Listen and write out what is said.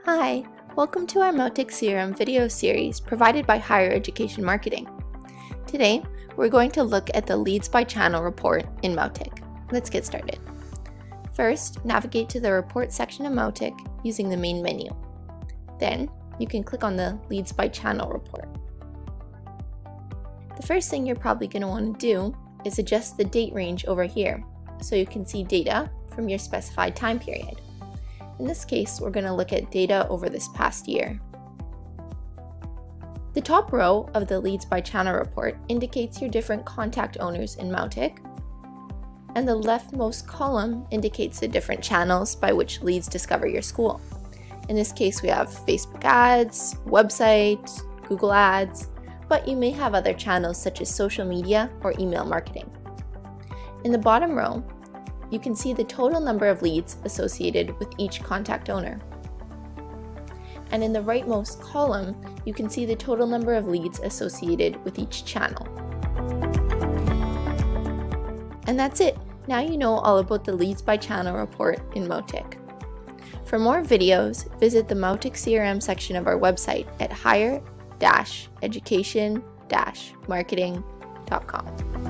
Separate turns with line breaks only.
Hi, welcome to our Mautic CRM video series provided by Higher Education Marketing. Today, we're going to look at the Leads by Channel report in Mautic. Let's get started. First, navigate to the Report section of Mautic using the main menu. Then, you can click on the Leads by Channel report. The first thing you're probably going to want to do is adjust the date range over here so you can see data from your specified time period. In this case, we're going to look at data over this past year. The top row of the Leads by Channel report indicates your different contact owners in Mautic, and the leftmost column indicates the different channels by which leads discover your school. In this case, we have Facebook ads, website, Google ads, but you may have other channels such as social media or email marketing. In the bottom row, you can see the total number of leads associated with each contact owner. And in the rightmost column, you can see the total number of leads associated with each channel. And that's it. Now you know all about the Leads by Channel report in Mautic. For more videos, visit the Mautic CRM section of our website at higher-education-marketing.com.